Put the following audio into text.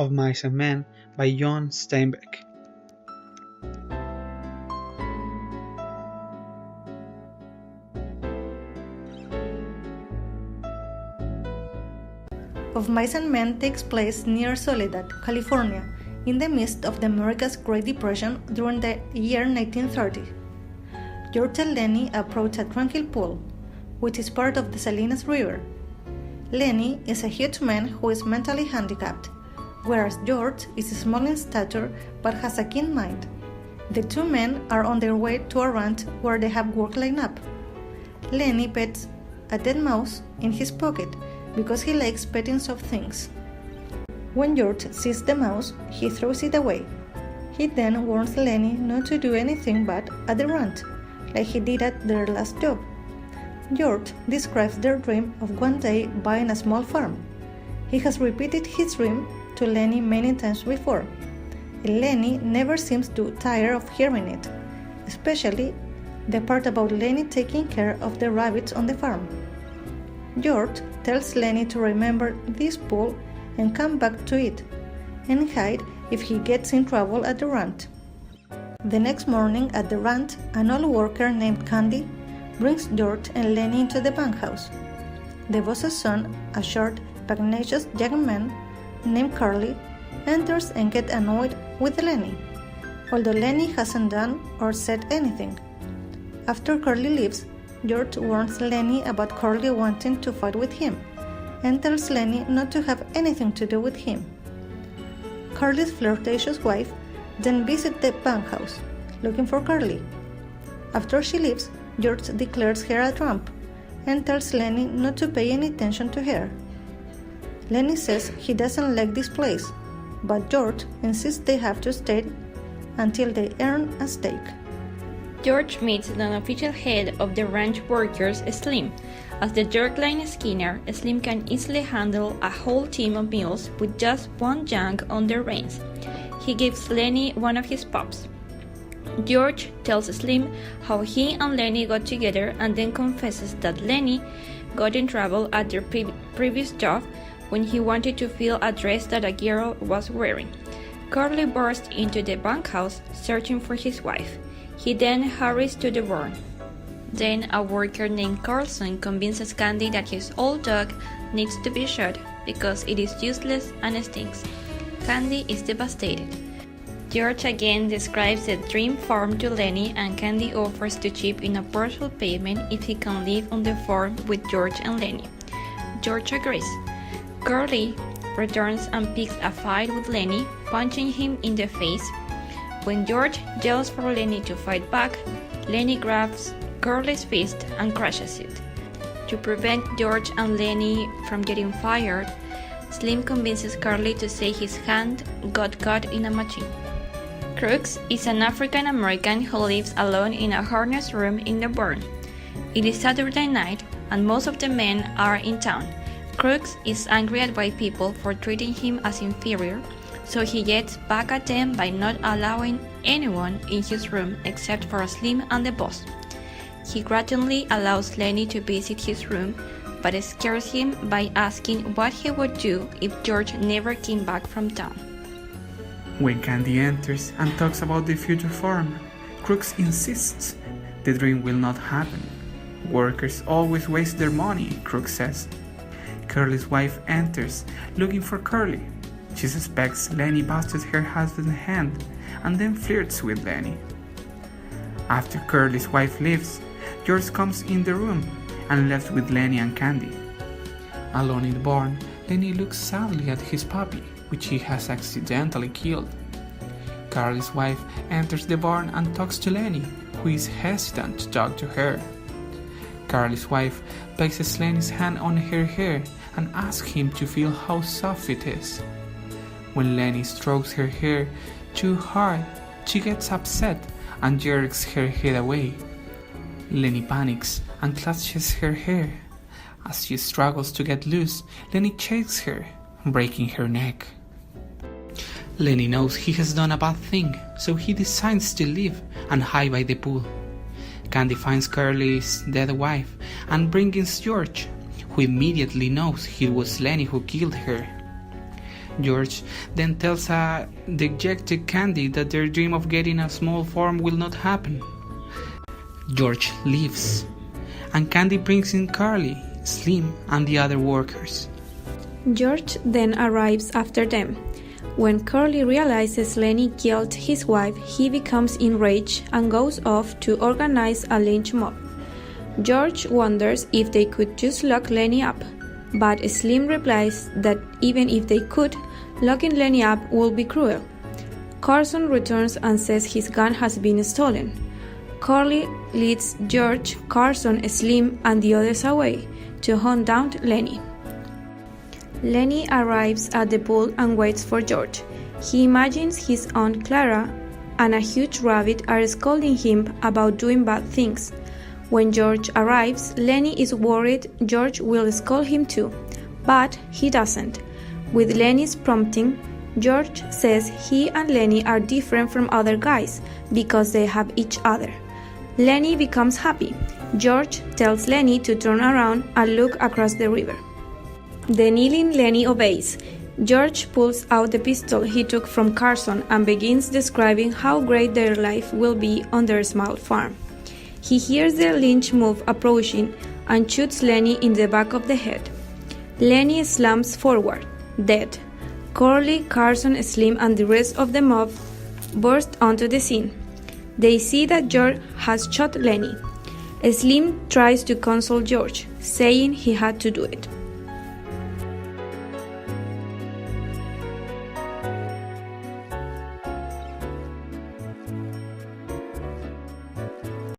of Mice and Men by John Steinbeck. Of Mice and Men takes place near Soledad, California, in the midst of the America's Great Depression during the year 1930. George and Lenny approach a tranquil pool, which is part of the Salinas River. Lenny is a huge man who is mentally handicapped, whereas George is small in stature but has a keen mind. The two men are on their way to a ranch where they have work lined up. Lenny pets a dead mouse in his pocket because he likes petting soft things. When George sees the mouse, he throws it away. He then warns Lenny not to do anything bad at the ranch, like he did at their last job. George describes their dream of one day buying a small farm. He has repeated his dream to Lenny many times before. Lenny never seems to tire of hearing it, especially the part about Lenny taking care of the rabbits on the farm. George tells Lenny to remember this pool and come back to it, and hide if he gets in trouble at the ranch. The next morning at the ranch, an old worker named Candy brings George and Lenny into the bunkhouse. The boss's son, a short, pugnacious young man named Curly, enters and gets annoyed with Lenny, although Lenny hasn't done or said anything. After Curly leaves, George warns Lenny about Curly wanting to fight with him, and tells Lenny not to have anything to do with him. Curly's flirtatious wife then visits the bunkhouse, looking for Curly. After she leaves, George declares her a tramp, and tells Lenny not to pay any attention to her. Lenny says he doesn't like this place, but George insists they have to stay until they earn a steak. George meets the unofficial head of the ranch workers, Slim. As the jerk-line Skinner, Slim can easily handle a whole team of mules with just one yank on their reins. He gives Lenny one of his pups. George tells Slim how he and Lenny got together and then confesses that Lenny got in trouble at their previous job when he wanted to fill a dress that a girl was wearing. Curly bursts into the bunkhouse searching for his wife. He then hurries to the barn. Then a worker named Carlson convinces Candy that his old dog needs to be shot because it is useless and stinks. Candy is devastated. George again describes the dream farm to Lenny, and Candy offers to chip in a partial payment if he can live on the farm with George and Lenny. George agrees. Curly returns and picks a fight with Lenny, punching him in the face. When George yells for Lenny to fight back, Lenny grabs Curly's fist and crushes it. To prevent George and Lenny from getting fired, Slim convinces Curly to say his hand got caught in a machine. Crooks is an African American who lives alone in a harness room in the barn. It is Saturday night and most of the men are in town. Crooks is angry at white people for treating him as inferior, so he gets back at them by not allowing anyone in his room except for Slim and the boss. He grudgingly allows Lenny to visit his room, but scares him by asking what he would do if George never came back from town. When Candy enters and talks about the future farm, Crooks insists the dream will not happen. Workers always waste their money, Crooks says. Curly's wife enters, looking for Curly. She suspects Lenny busted her husband's hand and then flirts with Lenny. After Curly's wife leaves, George comes in the room and left with Lenny and Candy. Alone in the barn, Lenny looks sadly at his puppy, which he has accidentally killed. Curly's wife enters the barn and talks to Lenny, who is hesitant to talk to her. Curly's wife places Lenny's hand on her hair and asks him to feel how soft it is. When Lenny strokes her hair too hard, she gets upset and jerks her head away. Lenny panics and clutches her hair. As she struggles to get loose, Lenny chases her, breaking her neck. Lenny knows he has done a bad thing, so he decides to leave and hide by the pool. Candy finds Curly's dead wife and brings George, who immediately knows it was Lenny who killed her. George then tells a dejected Candy that their dream of getting a small farm will not happen. George leaves, and Candy brings in Carly, Slim, and the other workers. George then arrives after them. When Curly realizes Lenny killed his wife, he becomes enraged and goes off to organize a lynch mob. George wonders if they could just lock Lenny up, but Slim replies that even if they could, locking Lenny up would be cruel. Carson returns and says his gun has been stolen. Curly leads George, Carson, Slim, and the others away to hunt down Lenny. Lenny arrives at the pool and waits for George. He imagines his Aunt Clara and a huge rabbit are scolding him about doing bad things. When George arrives, Lenny is worried George will scold him too, but he doesn't. With Lenny's prompting, George says he and Lenny are different from other guys because they have each other. Lenny becomes happy. George tells Lenny to turn around and look across the river. The kneeling Lenny obeys. George pulls out the pistol he took from Carson and begins describing how great their life will be on their small farm. He hears the lynch mob approaching and shoots Lenny in the back of the head. Lenny slumps forward, dead. Curly, Carson, Slim, and the rest of the mob burst onto the scene. They see that George has shot Lenny. Slim tries to console George, saying he had to do it.